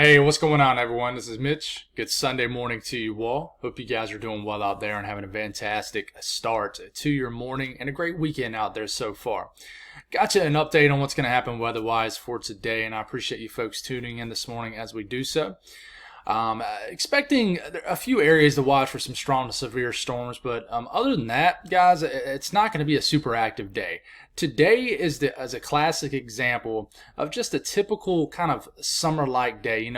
Hey, what's going on, everyone? This is Mitch. Good Sunday morning to you all. Hope you guys are doing well out there and having a fantastic start to your morning and a great weekend out there so far. Got you an update on what's going to happen weather-wise for today, and I appreciate you folks tuning in this morning as we do so. Expecting a few areas to watch for some strong to severe storms, but other than that, guys, it's not going to be a super active day. Today is a classic example of just a typical kind of summer-like day.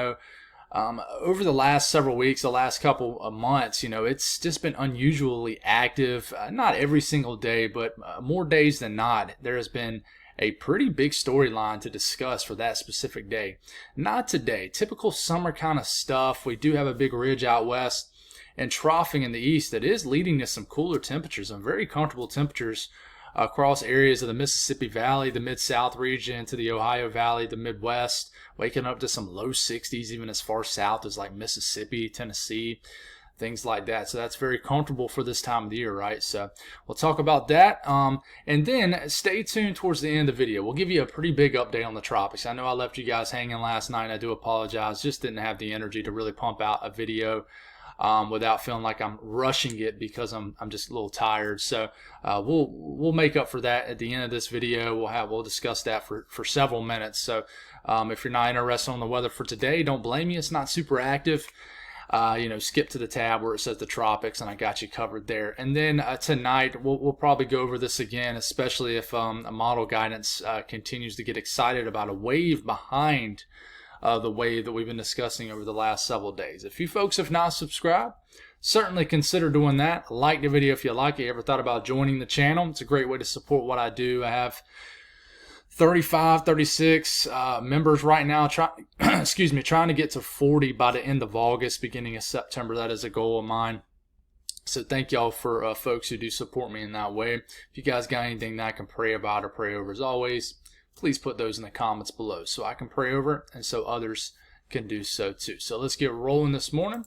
Over the last several weeks, the last couple of months, it's just been unusually active. Not every single day, but more days than not, there has been a pretty big storyline to discuss for that specific day. Not today. Typical summer kind of stuff. We do have a big ridge out west and troughing in the east that is leading to some cooler temperatures and very comfortable temperatures across areas of the Mississippi Valley, the Mid-South region, to the Ohio Valley, the Midwest, waking up to some low 60s, even as far south as like Mississippi, Tennessee, things like that. So that's very comfortable for this time of the year, right? So we'll talk about that. And then stay tuned towards the end of the video. We'll give you a pretty big update on the tropics. I know I left you guys hanging last night. I do apologize. Just didn't have the energy to really pump out a video without feeling like I'm rushing it because I'm just a little tired. So we'll make up for that at the end of this video. We'll discuss that for several minutes. So if you're not interested on the weather for today, don't blame me. It's not super active. Skip to the tab where it says the tropics, and I got you covered there. And then tonight, we'll probably go over this again, especially if a model guidance continues to get excited about a wave behind the wave that we've been discussing over the last several days. If you folks have not subscribed, certainly consider doing that. Like the video if you like it. Ever thought about joining the channel? It's a great way to support what I do. I have 36 members right now, trying to get to 40 by the end of August, beginning of September. That is a goal of mine. So thank y'all for folks who do support me in that way. If you guys got anything that I can pray about or pray over, as always, please put those in the comments below so I can pray over it and so others can do so too. So let's get rolling this morning.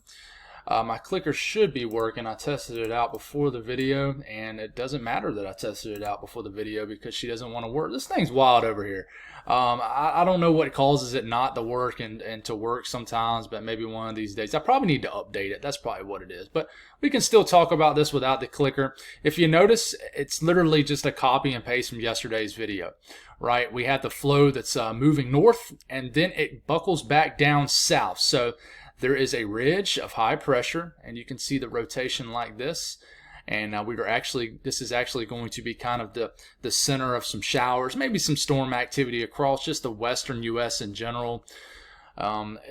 My clicker should be working. I tested it out before the video, and it doesn't matter that I tested it out before the video because she doesn't want to work. This thing's wild over here. I don't know what causes it not to work and to work sometimes, but maybe one of these days. I probably need to update it. That's probably what it is. But we can still talk about this without the clicker. If you notice, it's literally just a copy and paste from yesterday's video, right? We had the flow that's moving north, and then it buckles back down south. So there is a ridge of high pressure, and you can see the rotation like this. And this is actually going to be kind of the center of some showers, maybe some storm activity across just the western U.S. in general.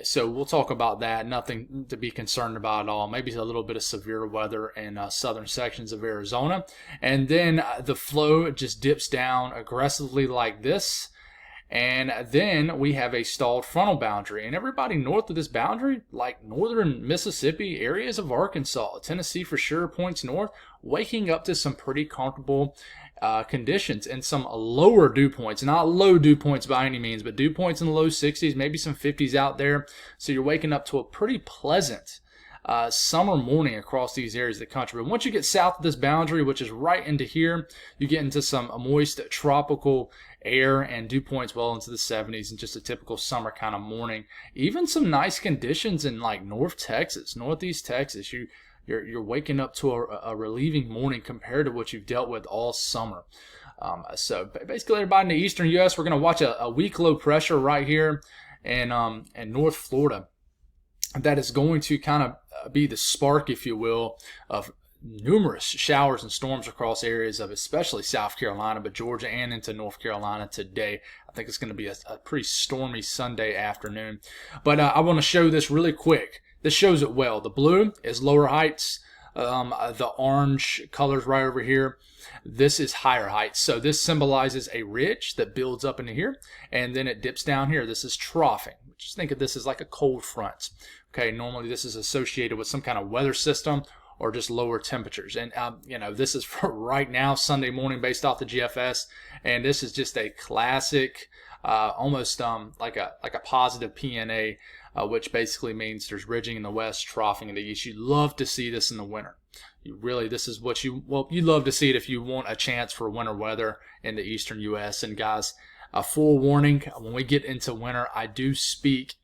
So we'll talk about that. Nothing to be concerned about at all. Maybe a little bit of severe weather in southern sections of Arizona. And then the flow just dips down aggressively like this. And then we have a stalled frontal boundary. And everybody north of this boundary, like northern Mississippi, areas of Arkansas, Tennessee for sure, points north, waking up to some pretty comfortable conditions and some lower dew points. Not low dew points by any means, but dew points in the low 60s, maybe some 50s out there. So you're waking up to a pretty pleasant summer morning across these areas of the country. But once you get south of this boundary, which is right into here, you get into some moist tropical air and dew points well into the 70s and just a typical summer kind of morning. Even some nice conditions in like northeast Texas. You're waking up to a relieving morning compared to what you've dealt with all summer. So basically, everybody in the eastern U.S., we're going to watch a weak low pressure right here in North Florida. That is going to kind of be the spark, if you will, of numerous showers and storms across areas of especially South Carolina, but Georgia and into North Carolina today. I think it's going to be a pretty stormy Sunday afternoon. But I want to show this really quick. This shows it well. The blue is lower heights. The orange colors right over here, this is higher heights. So this symbolizes a ridge that builds up into here, and then it dips down here. This is troughing. Just think of this as like a cold front. Okay, normally this is associated with some kind of weather system or just lower temperatures. And this is for right now, Sunday morning, based off the GFS, and this is just a classic, almost like a positive PNA, which basically means there's ridging in the west, troughing in the east. You love to see this in the winter. This is what you love to see it if you want a chance for winter weather in the eastern U.S. And guys, a full warning, when we get into winter, I do speak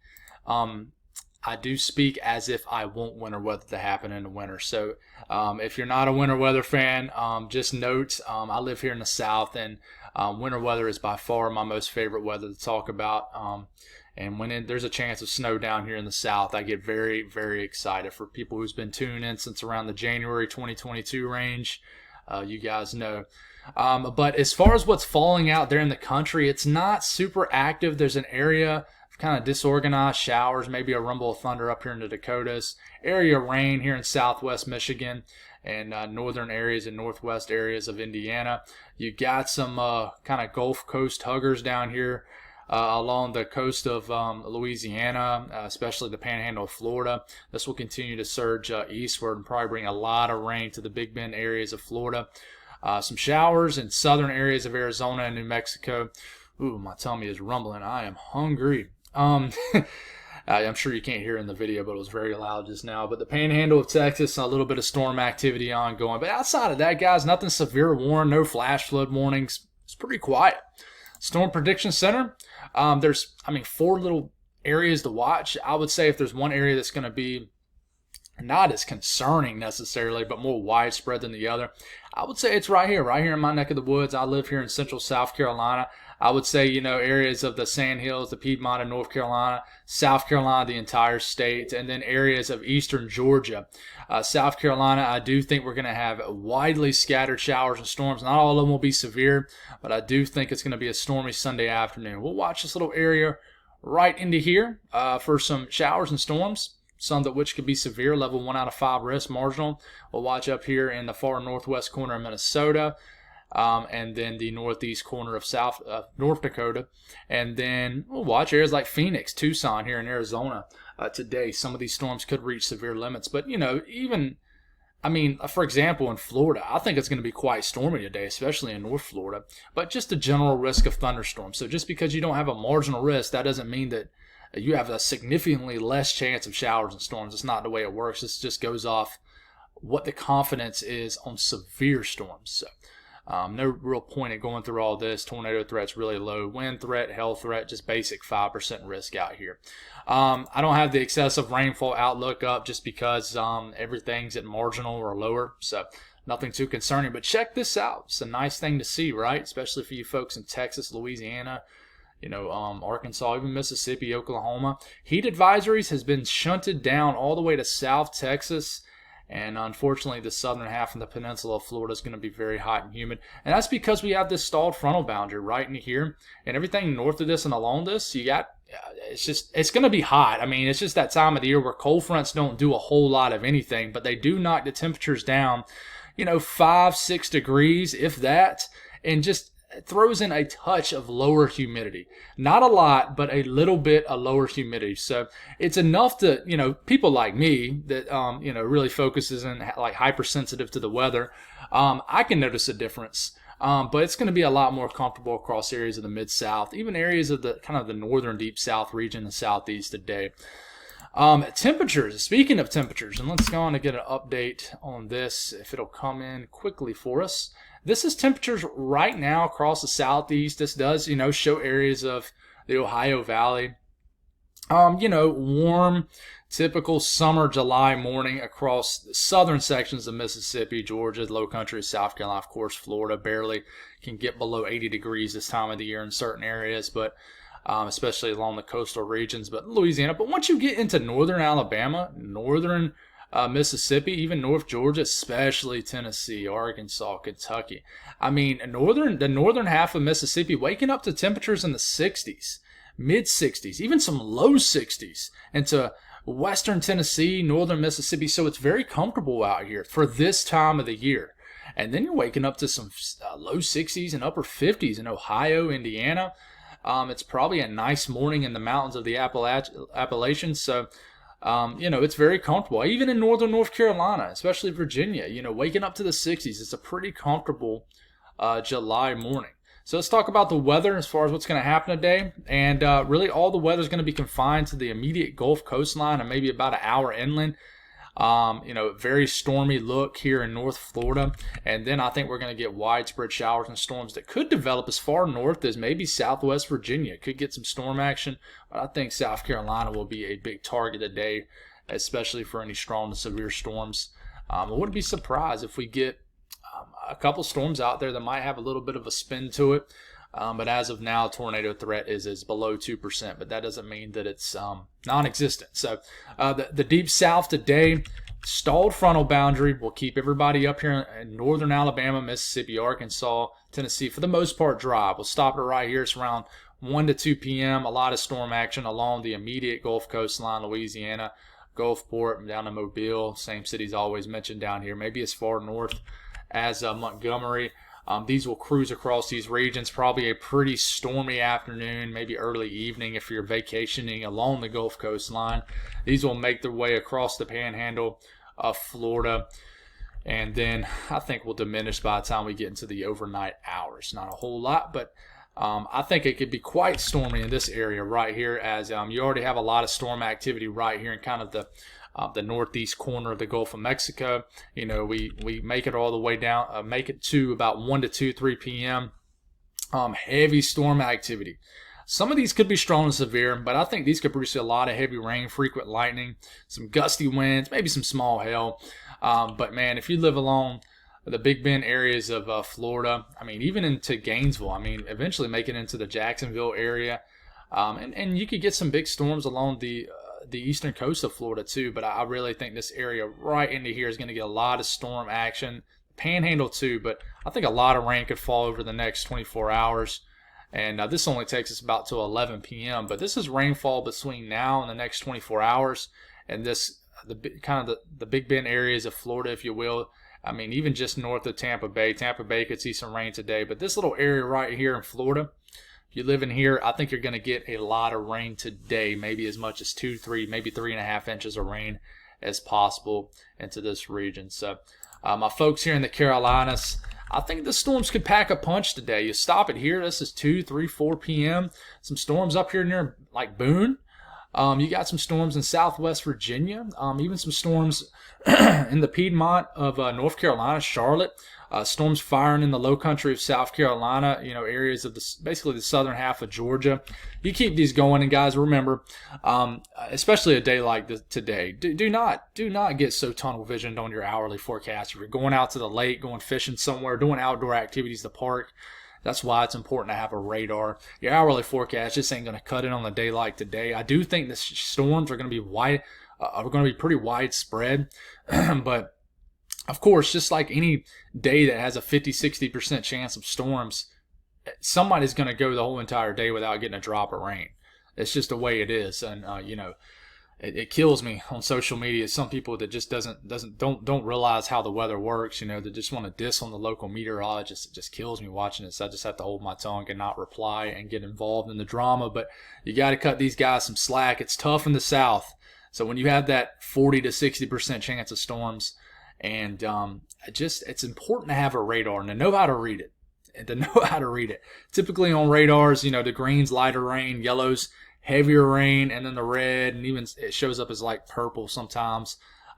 I do speak as if I want winter weather to happen in the winter. So if you're not a winter weather fan, just note, I live here in the South, and winter weather is by far my most favorite weather to talk about. And when there's a chance of snow down here in the South, I get very, very excited. For people who's been tuning in since around the January 2022 range, you guys know. But as far as what's falling out there in the country, it's not super active. There's an area kind of disorganized showers, maybe a rumble of thunder up here in the Dakotas, area of rain here in southwest Michigan and northern areas and northwest areas of Indiana. You got some kind of Gulf Coast huggers down here along the coast of Louisiana, especially the panhandle of Florida. This will continue to surge eastward and probably bring a lot of rain to the Big Bend areas of Florida. Some showers in southern areas of Arizona and New Mexico. Ooh, my tummy is rumbling. I am hungry. I'm sure you can't hear it in the video, but it was very loud just now. But the panhandle of Texas, a little bit of storm activity ongoing. But outside of that, guys, nothing severe warned, no flash flood warnings. It's pretty quiet. Storm Prediction Center, there's, 4 little areas to watch. I would say if there's one area that's going to be not as concerning necessarily, but more widespread than the other, I would say it's right here in my neck of the woods. I live here in central South Carolina. I would say, areas of the Sand Hills, the Piedmont of North Carolina, South Carolina, the entire state, and then areas of eastern Georgia. South Carolina, I do think we're going to have widely scattered showers and storms. Not all of them will be severe, but I do think it's going to be a stormy Sunday afternoon. We'll watch this little area right into here for some showers and storms. Some of which could be severe, level 1 out of 5 risk, marginal. We'll watch up here in the far northwest corner of Minnesota, and then the northeast corner of North Dakota. And then we'll watch areas like Phoenix, Tucson here in Arizona today. Some of these storms could reach severe limits. But, for example, in Florida, I think it's going to be quite stormy today, especially in North Florida. But just a general risk of thunderstorms. So just because you don't have a marginal risk, that doesn't mean that you have a significantly less chance of showers and storms. It's not the way it works. This just goes off what the confidence is on severe storms. So no real point in going through all this. Tornado threat's really low. Wind threat, hail threat, just basic 5% risk out here. I don't have the excessive rainfall outlook up just because everything's at marginal or lower. So nothing too concerning. But check this out. It's a nice thing to see, right? Especially for you folks in Texas, Louisiana, Arkansas, even Mississippi, Oklahoma. Heat advisories has been shunted down all the way to South Texas. And unfortunately, the southern half of the peninsula of Florida is going to be very hot and humid. And that's because we have this stalled frontal boundary right in here. And everything north of this and along this, it's going to be hot. It's just that time of the year where cold fronts don't do a whole lot of anything. But they do knock the temperatures down, 5-6 degrees, if that. And just throws in a touch of lower humidity. Not a lot, but a little bit of lower humidity. So it's enough to, people like me that, really focuses in like hypersensitive to the weather. I can notice a difference. But it's going to be a lot more comfortable across areas of the Mid-South, even areas of the kind of the northern Deep South region, the Southeast today. Temperatures, speaking of temperatures, and let's go on to get an update on this, if it'll come in quickly for us. This is temperatures right now across the Southeast. This does, show areas of the Ohio Valley. Warm, typical summer July morning across the southern sections of Mississippi, Georgia, low country, South Carolina, of course, Florida. Barely can get below 80 degrees this time of the year in certain areas, but especially along the coastal regions, but Louisiana. But once you get into northern Alabama, northern Mississippi, even North Georgia, especially Tennessee, Arkansas, Kentucky. The northern half of Mississippi waking up to temperatures in the 60s, mid 60s, even some low 60s, into western Tennessee, northern Mississippi. So it's very comfortable out here for this time of the year. And then you're waking up to some low 60s and upper 50s in Ohio, Indiana. It's probably a nice morning in the mountains of the Appalachians. So it's very comfortable. Even in northern North Carolina, especially Virginia, waking up to the 60s, it's a pretty comfortable July morning. So let's talk about the weather as far as what's going to happen today. And really all the weather is going to be confined to the immediate Gulf coastline and maybe about an hour inland. Very stormy look here in North Florida. And then I think we're going to get widespread showers and storms that could develop as far north as maybe Southwest Virginia. Could get some storm action, but I think South Carolina will be a big target today, especially for any strong to severe storms. I wouldn't be surprised if we get a couple storms out there that might have a little bit of a spin to it. But as of now, tornado threat is below 2%, but that doesn't mean that it's non-existent. So the deep south today, stalled frontal boundary will keep everybody up here in northern Alabama, Mississippi, Arkansas, Tennessee, for the most part dry. We'll stop it right here. It's around 1 to 2 p.m. A lot of storm action along the immediate Gulf coastline, Louisiana, Gulfport, down to Mobile, same cities always mentioned down here, maybe as far north as Montgomery. These will cruise across these regions, probably a pretty stormy afternoon, maybe early evening if you're vacationing along the Gulf coastline. These will make their way across the panhandle of Florida, and then I think will diminish by the time we get into the overnight hours. Not a whole lot, but I think it could be quite stormy in this area right here, as you already have a lot of storm activity right here in kind of the northeast corner of the Gulf of Mexico. We make it all the way down, make it to about 1 to 3 p.m. Heavy storm activity. Some of these could be strong and severe, but I think these could produce a lot of heavy rain, frequent lightning, some gusty winds, maybe some small hail. But man, if you live along the Big Bend areas of Florida, even into Gainesville, eventually make it into the Jacksonville area, and you could get some big storms along the eastern coast of Florida too. But I really think this area right into here is going to get a lot of storm action, panhandle too, but I think a lot of rain could fall over the next 24 hours. And this only takes us about to 11 p.m. But this is rainfall between now and the next 24 hours. And this, the Big Bend areas of Florida, if you will. Even just north of Tampa Bay. Tampa Bay could see some rain today. But this little area right here in Florida, if you live in here, I think you're going to get a lot of rain today. Maybe as much as 2, 3, maybe 3.5 inches of rain as possible into this region. So my folks here in the Carolinas, I think the storms could pack a punch today. You stop it here. This is 2, 3, 4 p.m. Some storms up here near like Boone. You got some storms in Southwest Virginia. Even some storms in the Piedmont of North Carolina, Charlotte. Storms firing in the low country of South Carolina, areas of basically the southern half of Georgia. You keep these going, and guys, remember, especially a day like today, do not get so tunnel visioned on your hourly forecast. If you're going out to the lake, going fishing somewhere, doing outdoor activities, the park, that's why it's important to have a radar. Your hourly forecast just ain't going to cut it on a day like today. I do think the storms are going to be pretty widespread, but of course, just like any day that has a 50-60% chance of storms, somebody's going to go the whole entire day without getting a drop of rain. It's just the way it is, and it kills me on social media. Some people that just don't realize how the weather works. That just want to diss on the local meteorologist. It just kills me watching this. I just have to hold my tongue and not reply and get involved in the drama. But you got to cut these guys some slack. It's tough in the South, so when you have that 40 to 60% chance of storms. And it's important to have a radar and to know how to read it. Typically on radars, the green's lighter rain, yellow's heavier rain, and then the red, and even it shows up as like purple sometimes.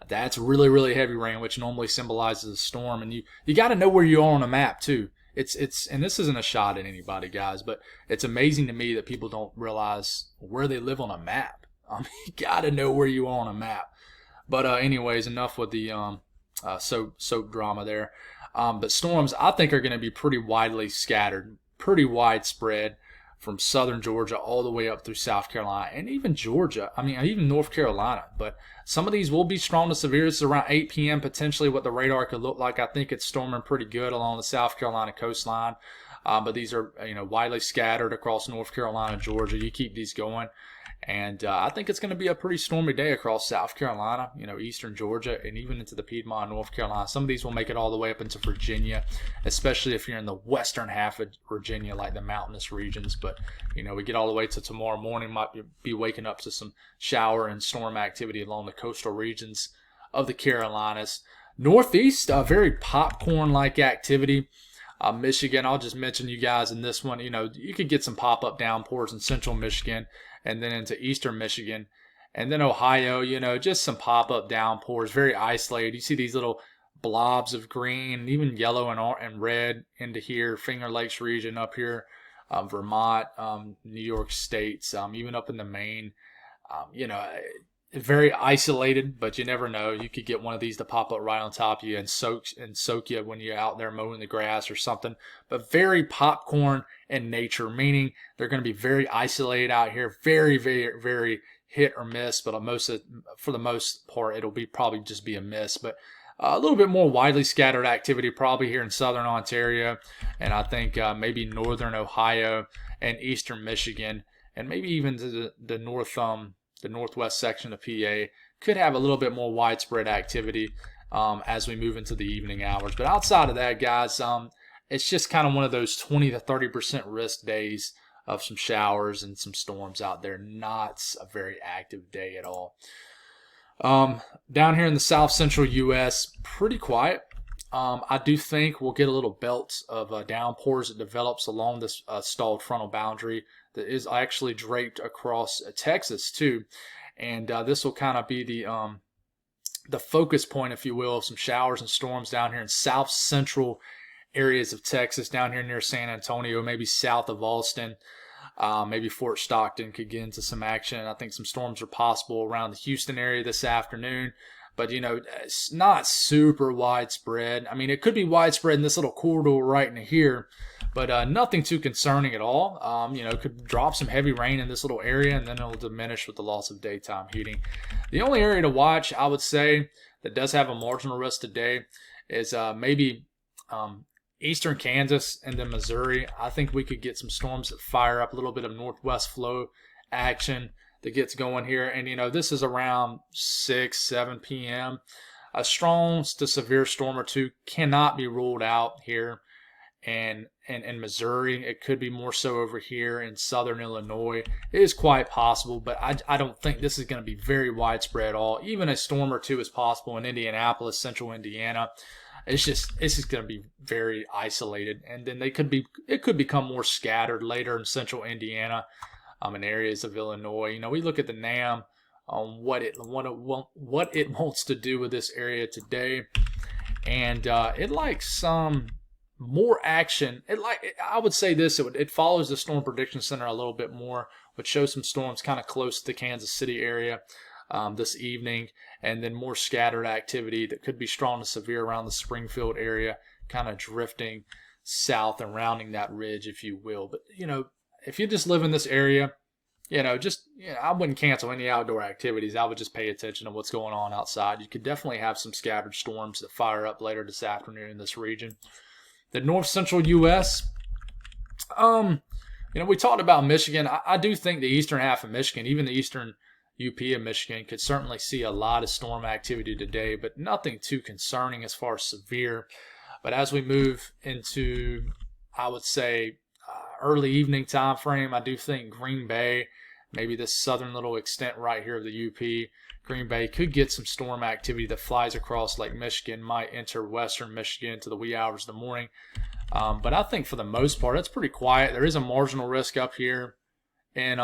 That's really, really heavy rain, which normally symbolizes a storm. And you got to know where you are on a map too. It's and this isn't a shot at anybody, guys, but it's amazing to me that people don't realize where they live on a map. You got to know where you are on a map. But anyways, enough with the soap drama there. But storms, I think, are going to be pretty widely scattered, pretty widespread from southern Georgia all the way up through South Carolina and even Georgia. Even North Carolina. But some of these will be strong to severe. This is around 8 p.m. potentially what the radar could look like. I think it's storming pretty good along the South Carolina coastline. But these are widely scattered across North Carolina, Georgia. You keep these going. And I think it's going to be a pretty stormy day across South Carolina, eastern Georgia, and even into the Piedmont, North Carolina. Some of these will make it all the way up into Virginia, especially if you're in the western half of Virginia, like the mountainous regions. But, we get all the way to tomorrow morning, might be waking up to some shower and storm activity along the coastal regions of the Carolinas. Northeast, very popcorn-like activity. Michigan, I'll just mention you guys in this one, you could get some pop-up downpours in central Michigan and then into eastern Michigan And then Ohio, just some pop-up downpours, very isolated. You see these little blobs of green, even yellow and red into here, Finger Lakes region up here, Vermont, New York states, even up in the Maine. Very isolated, but you never know. You could get one of these to pop up right on top of you and soak you when you're out there mowing the grass or something. But very popcorn in nature, meaning they're going to be very isolated out here, very, very, very hit or miss. But for the most part, it'll probably just be a miss. But a little bit more widely scattered activity probably here in southern Ontario, and I think maybe northern Ohio and eastern Michigan, and maybe even to the northwest section of PA could have a little bit more widespread activity as we move into the evening hours. But outside of that, guys, it's just kind of one of those 20 to 30% risk days of some showers and some storms out there. Not a very active day at all. Down here in the south central U.S., pretty quiet. I do think we'll get a little belt of downpours that develops along this stalled frontal boundary that is actually draped across Texas too, and this will kind of be the focus point, if you will, of some showers and storms down here in south central areas of Texas, down here near San Antonio, maybe south of Austin. Maybe Fort Stockton could get into some action. I think some storms are possible around the Houston area this afternoon. But, it's not super widespread. I mean, it could be widespread in this little corridor right in here, but nothing too concerning at all. Could drop some heavy rain in this little area, and then it'll diminish with the loss of daytime heating. The only area to watch, I would say, that does have a marginal risk today is maybe eastern Kansas and then Missouri. I think we could get some storms that fire up, a little bit of northwest flow action that gets going here. And, this is around 6, 7 p.m. A strong to severe storm or two cannot be ruled out here. And in Missouri, it could be more so over here in southern Illinois. It is quite possible, but I don't think this is going to be very widespread at all. Even a storm or two is possible in Indianapolis, central Indiana. It's just going to be very isolated. And then it could become more scattered later in central Indiana. In areas of Illinois. We look at the NAM on what it wants to do with this area today, and it likes some more action. I would say this, it follows the Storm Prediction Center a little bit more, which shows some storms kind of close to the Kansas City area this evening, and then more scattered activity that could be strong to severe around the Springfield area, kind of drifting south and rounding that ridge, if you will. But, if you just live in this area, I wouldn't cancel any outdoor activities. I would just pay attention to what's going on outside. You could definitely have some scattered storms that fire up later this afternoon in this region. The north central U.S., we talked about Michigan. I do think the eastern half of Michigan, even the eastern UP of Michigan, could certainly see a lot of storm activity today, but nothing too concerning as far as severe. But as we move into, I would say, early evening time frame, I do think Green Bay, maybe this southern little extent right here of the UP, Green Bay could get some storm activity that flies across Lake Michigan, might enter western Michigan to the wee hours of the morning. But I think for the most part, it's pretty quiet. There is a marginal risk up here in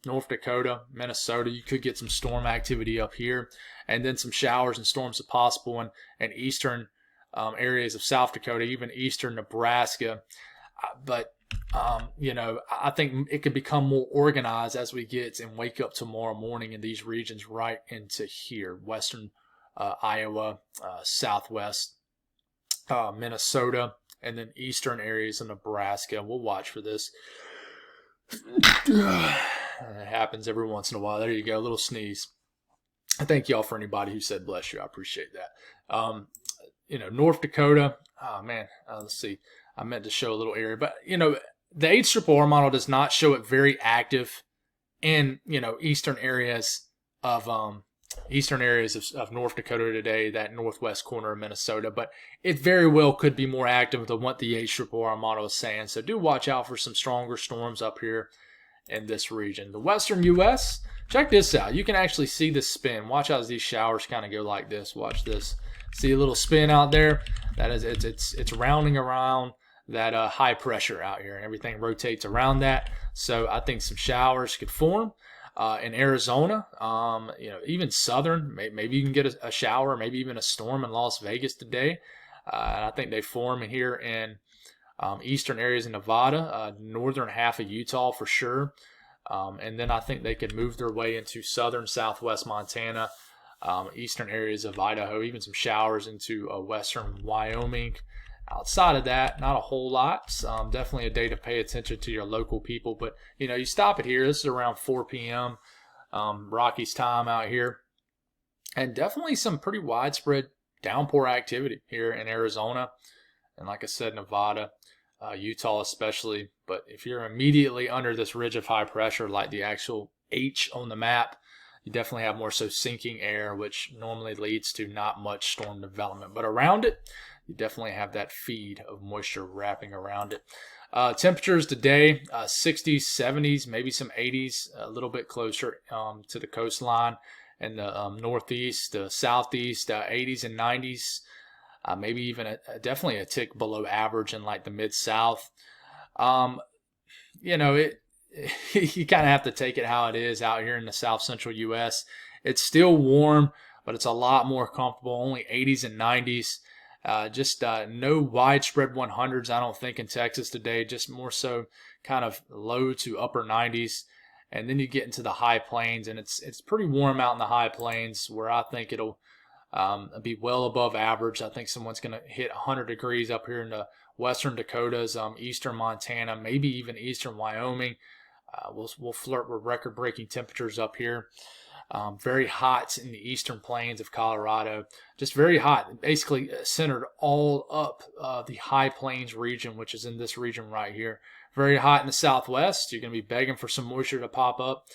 North Dakota, Minnesota. You could get some storm activity up here, and then some showers and storms if possible in eastern areas of South Dakota, even eastern Nebraska. But I think it could become more organized as we get and wake up tomorrow morning in these regions right into here, western Iowa, southwest Minnesota, and then eastern areas of Nebraska. We'll watch for this. It happens every once in a while. There you go, a little sneeze. I thank y'all for anybody who said bless you. I appreciate that. North Dakota, oh man, let's see. I meant to show a little area, but the HRRR model does not show it very active in eastern areas of North Dakota today, that northwest corner of Minnesota, but it very well could be more active than what the HRRR model is saying. So do watch out for some stronger storms up here in this region. The western U.S., check this out. You can actually see the spin. Watch out as these showers kind of go like this. Watch this. See a little spin out there? That is, it's rounding around that high pressure out here, and everything rotates around that. So I think some showers could form. In Arizona, even southern, maybe you can get a shower, maybe even a storm in Las Vegas today. And I think they form here in eastern areas of Nevada, northern half of Utah for sure. And then I think they could move their way into southern southwest Montana, eastern areas of Idaho, even some showers into western Wyoming. Outside of that, not a whole lot. Definitely a day to pay attention to your local people. But, you stop it here. This is around 4 p.m. Rockies time out here. And definitely some pretty widespread downpour activity here in Arizona. And like I said, Nevada, Utah especially. But if you're immediately under this ridge of high pressure, like the actual H on the map, you definitely have more so sinking air, which normally leads to not much storm development. But around it, you definitely have that feed of moisture wrapping around it. Temperatures today, 60s, 70s, maybe some 80s, a little bit closer to the coastline and the northeast, the southeast, 80s and 90s, maybe even definitely a tick below average in like the mid-south. You kind of have to take it how it is out here in the south central U.S. It's still warm, but it's a lot more comfortable, only 80s and 90s. Just no widespread 100s, I don't think, in Texas today. Just more so kind of low to upper 90s. And then you get into the high plains, and it's pretty warm out in the high plains where I think it'll be well above average. I think someone's going to hit 100 degrees up here in the western Dakotas, eastern Montana, maybe even eastern Wyoming. We'll flirt with record-breaking temperatures up here. Very hot in the eastern plains of Colorado. Just very hot, basically centered all up the high plains region, which is in this region right here. Very hot in the southwest. You're going to be begging for some moisture to pop up.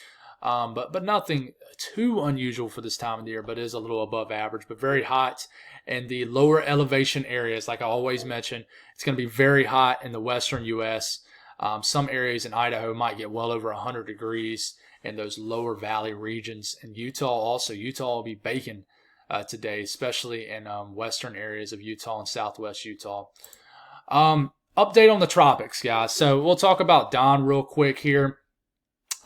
But nothing too unusual for this time of the year, but is a little above average, but very hot. And the lower elevation areas, like I always mention, it's going to be very hot in the western U.S. Some areas in Idaho might get well over 100 degrees in those lower valley regions. And Utah also. Utah will be baking today, especially in western areas of Utah and southwest Utah. Update on the tropics, guys. So we'll talk about Don real quick here.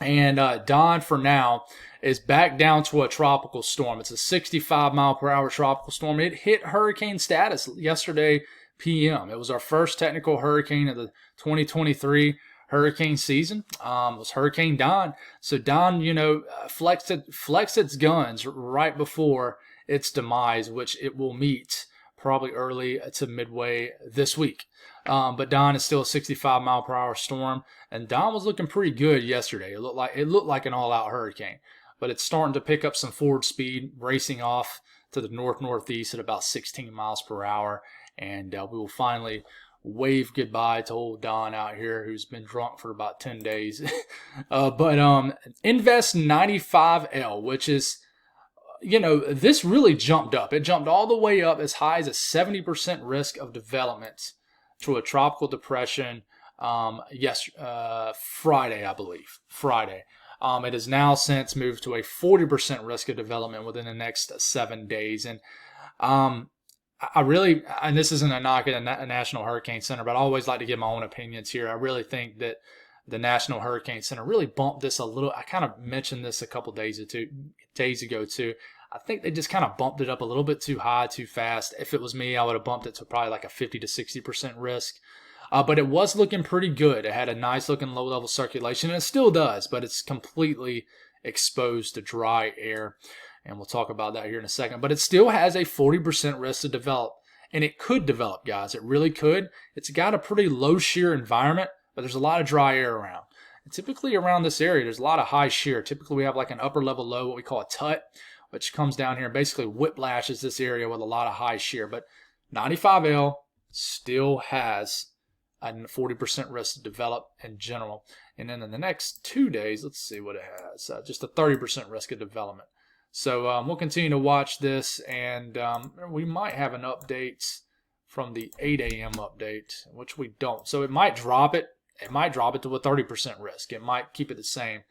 And Don, for now, is back down to a tropical storm. It's a 65-mile-per-hour tropical storm. It hit hurricane status yesterday p.m. It was our first technical hurricane of the 2023 hurricane season. It was Hurricane Don. So Don, flexed its guns right before its demise, which it will meet probably early to midway this week. But Don is still a 65-mile-per-hour storm, and Don was looking pretty good yesterday. It looked like an all-out hurricane, but it's starting to pick up some forward speed, racing off to the north-northeast at about 16 miles per hour, and we will finally wave goodbye to old Don out here, who's been drunk for about 10 days. But Invest 95L, which is, this really jumped up. It jumped all the way up as high as a 70% risk of development to a tropical depression Friday, I believe. Friday. It has now since moved to a 40% risk of development within the next 7 days. And and this isn't a knock at a National Hurricane Center, but I always like to give my own opinions here. I really think that the National Hurricane Center really bumped this a little. I kind of mentioned this a couple days ago too. I think they just kind of bumped it up a little bit too high, too fast. If it was me, I would have bumped it to probably like a 50 to 60% risk. But it was looking pretty good. It had a nice looking low level circulation, and it still does, but it's completely exposed to dry air. And we'll talk about that here in a second. But it still has a 40% risk to develop. And it could develop, guys. It really could. It's got a pretty low shear environment, but there's a lot of dry air around. And typically around this area, there's a lot of high shear. Typically we have like an upper level low, what we call a tut, which comes down here and basically whiplashes this area with a lot of high shear. But 95L still has a 40% risk to develop in general. And then in the next 2 days, let's see what it has. Just a 30% risk of development. So we'll continue to watch this, and we might have an update from the 8 a.m. update, which we don't. So it might drop it. It might drop it to a 30% risk. It might keep it the same.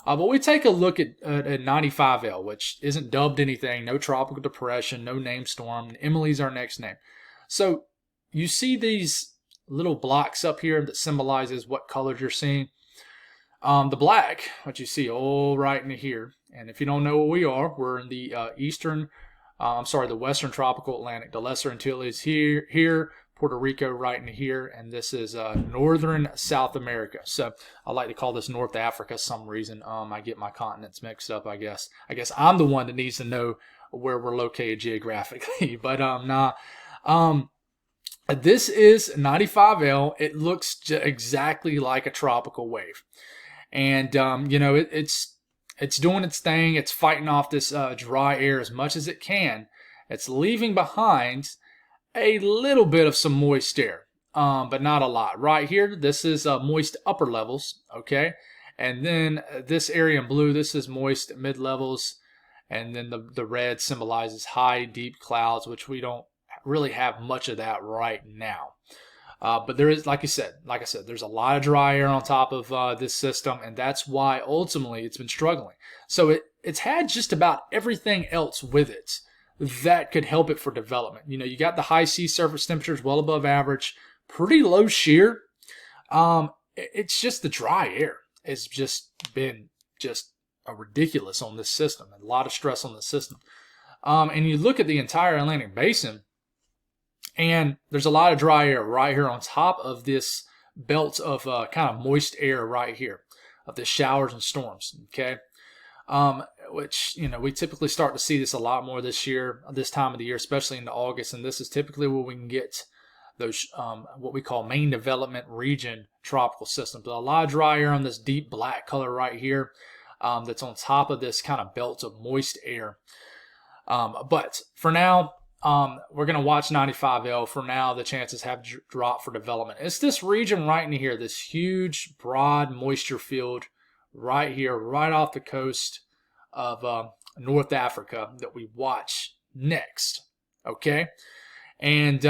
But we take a look at 95L, which isn't dubbed anything, no tropical depression, no name storm. Emily's our next name. So you see these little blocks up here that symbolizes what colors you're seeing. The black, what you see all right in here, and if you don't know where we are, we're in the the Western Tropical Atlantic. The Lesser Antilles here, Puerto Rico right in here, and this is northern South America. So I like to call this North Africa some reason. I get my continents mixed up, I guess. I guess I'm the one that needs to know where we're located geographically. But this is 95L. It looks exactly like a tropical wave. And, it's doing its thing. It's fighting off this dry air as much as it can. It's leaving behind a little bit of some moist air, but not a lot. Right here, this is moist upper levels, okay? And then this area in blue, this is moist mid levels. And then the red symbolizes high, deep clouds, which we don't really have much of that right now. But there is, like I said, there's a lot of dry air on top of this system, and that's why ultimately it's been struggling. So it's had just about everything else with it that could help it for development. You got the high sea surface temperatures well above average, pretty low shear. It's just the dry air. It's just been ridiculous on this system, a lot of stress on the system. And you look at the entire Atlantic Basin, and there's a lot of dry air right here on top of this belt of kind of moist air right here, of the showers and storms, okay? Which, we typically start to see this a lot more this time of the year, especially into August, and this is typically where we can get those, what we call main development region tropical systems. But a lot of dry air on this deep black color right here, that's on top of this kind of belt of moist air. But for now, we're going to watch 95L. For now, the chances have dropped for development. It's this region right in here, this huge, broad moisture field right here, right off the coast of North Africa that we watch next. Okay? And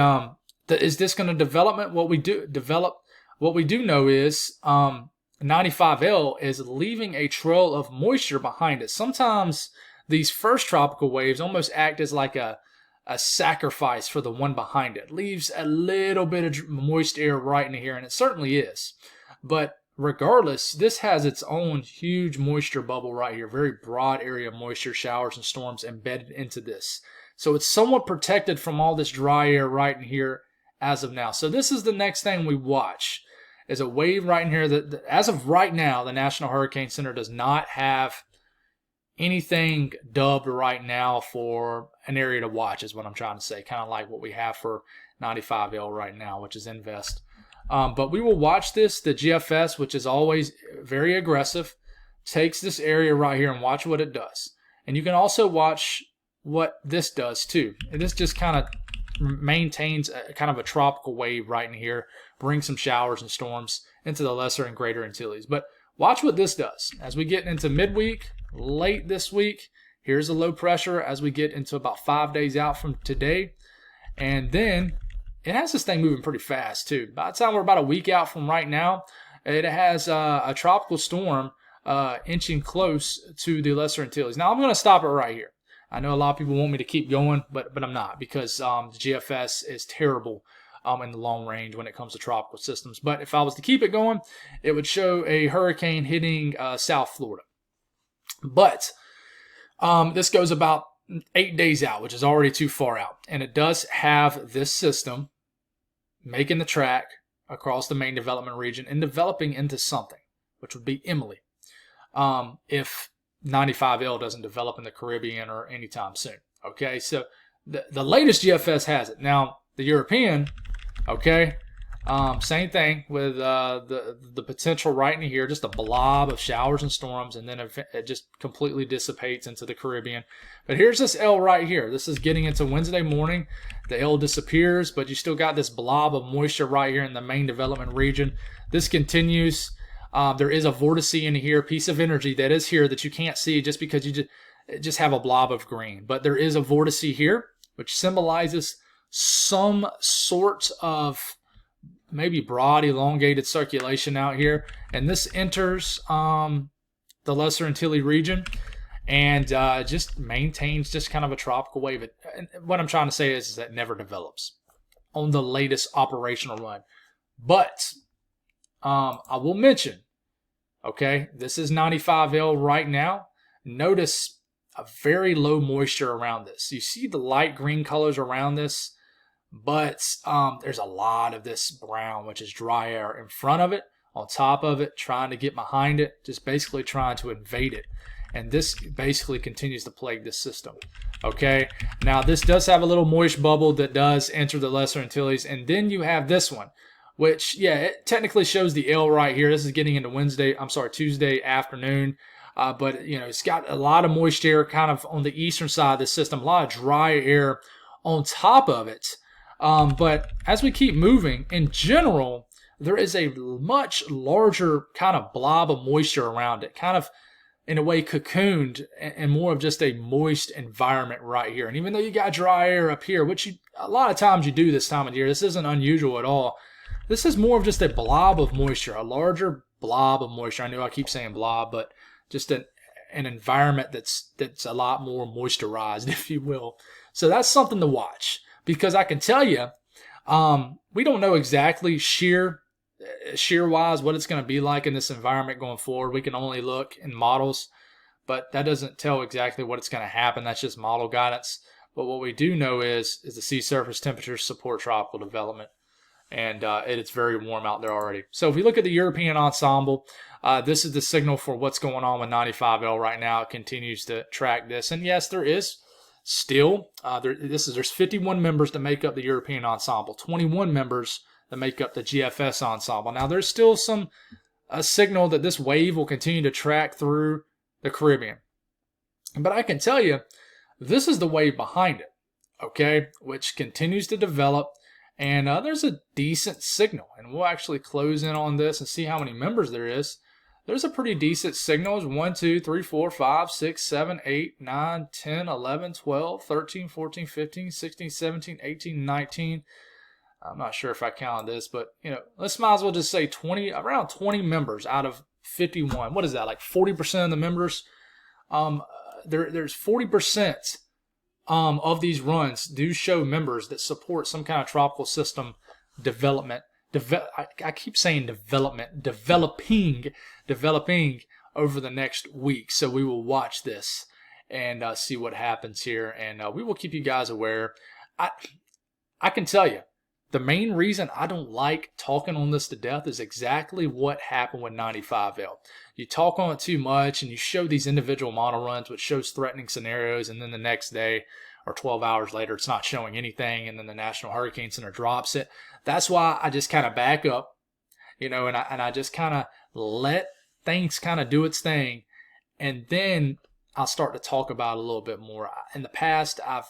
is this going to develop? What we do know is 95L is leaving a trail of moisture behind it. Sometimes these first tropical waves almost act as like a sacrifice for the one behind it. Leaves a little bit of moist air right in here, and it certainly is. But regardless, this has its own huge moisture bubble right here, very broad area of moisture, showers and storms embedded into this. So it's somewhat protected from all this dry air right in here as of now. So this is the next thing we watch, is a wave right in here that as of right now, the National Hurricane Center does not have anything dubbed right now for an area to watch, is what I'm trying to say. Kind of like what we have for 95L right now, which is Invest. But we will watch this. The GFS, which is always very aggressive, takes this area right here and watch what it does. And you can also watch what this does too. And this just kind of maintains kind of a tropical wave right in here, brings some showers and storms into the Lesser and Greater Antilles. But watch what this does. As we get into midweek, late this week, here's a low pressure as we get into about 5 days out from today. And then it has this thing moving pretty fast too. By the time we're about a week out from right now, it has a tropical storm inching close to the Lesser Antilles. Now I'm going to stop it right here. I know a lot of people want me to keep going, but I'm not, because the GFS is terrible in the long range when it comes to tropical systems. But if I was to keep it going, it would show a hurricane hitting South Florida. But this goes about 8 days out, which is already too far out. And it does have this system making the track across the main development region and developing into something, which would be Emily, if 95L doesn't develop in the Caribbean or anytime soon. Okay, so the latest GFS has it. Now, the European, okay, same thing with the potential right in here, just a blob of showers and storms, and then it just completely dissipates into the Caribbean. But here's this L right here. This is getting into Wednesday morning. The L disappears, but you still got this blob of moisture right here in the main development region. This continues. There is a vortice in here, piece of energy that is here that you can't see just because you just have a blob of green. But there is a vortice here, which symbolizes some sort of maybe broad, elongated circulation out here. And this enters the Lesser Antilles region and just maintains just kind of a tropical wave. And what I'm trying to say is that it never develops on the latest operational run. But I will mention, Okay, this is 95L right now. Notice a very low moisture around this. You see the light green colors around this, but there's a lot of this brown, which is dry air in front of it, on top of it, trying to get behind it, just basically trying to invade it. And this basically continues to plague this system. Okay, now this does have a little moist bubble that does enter the Lesser Antilles, and then you have this one, which, yeah, it technically shows the L right here. This is getting into Tuesday afternoon. But, you know, it's got a lot of moist air kind of on the eastern side of the system, a lot of dry air on top of it. But as we keep moving, in general, there is a much larger kind of blob of moisture around it, kind of in a way cocooned and more of just a moist environment right here. And even though you got dry air up here, which a lot of times you do this time of year, this isn't unusual at all. This is more of just a blob of moisture, a larger blob of moisture. I know I keep saying blob, but just an environment that's a lot more moisturized, if you will. So that's something to watch, because I can tell you, we don't know exactly shear-wise what it's going to be like in this environment going forward. We can only look in models, but that doesn't tell exactly what it's going to happen. That's just model guidance. But what we do know is the sea surface temperatures support tropical development. And it's very warm out there already. So if we look at the European ensemble, this is the signal for what's going on with 95L right now. It continues to track this. And yes, there is still, there's 51 members that make up the European ensemble, 21 members that make up the GFS ensemble. Now there's still a signal that this wave will continue to track through the Caribbean. But I can tell you, this is the wave behind it, okay, which continues to develop. And there's a decent signal, and we'll actually close in on this and see how many members there is. There's a pretty decent signal. It's 1, 2, 3, 4, 5, 6, 7, 8, 9, 10, 11, 12, 13, 14, 15, 16, 17, 18, 19. I'm not sure if I counted this, but you know, let's might as well just say around 20 members out of 51. What is that, like 40% of the members? There's 40%. Of these runs do show members that support some kind of tropical system development. I keep saying developing over the next week. So we will watch this and see what happens here, and we will keep you guys aware. I can tell you, the main reason I don't like talking on this to death is exactly what happened with 95L. You talk on it too much and you show these individual model runs, which shows threatening scenarios, and then the next day or 12 hours later, it's not showing anything, and then the National Hurricane Center drops it. That's why I just kind of back up, you know, and I just kind of let things kind of do its thing, and then I'll start to talk about it a little bit more. In the past, I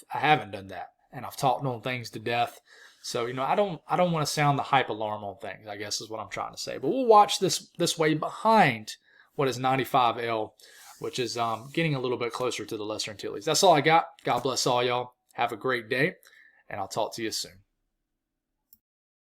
haven't done that, and I've talked on things to death. So, you know, I don't want to sound the hype alarm on things, I guess is what I'm trying to say. But we'll watch this way behind what is 95L, which is getting a little bit closer to the Lesser Antilles. That's all I got. God bless all y'all. Have a great day, and I'll talk to you soon.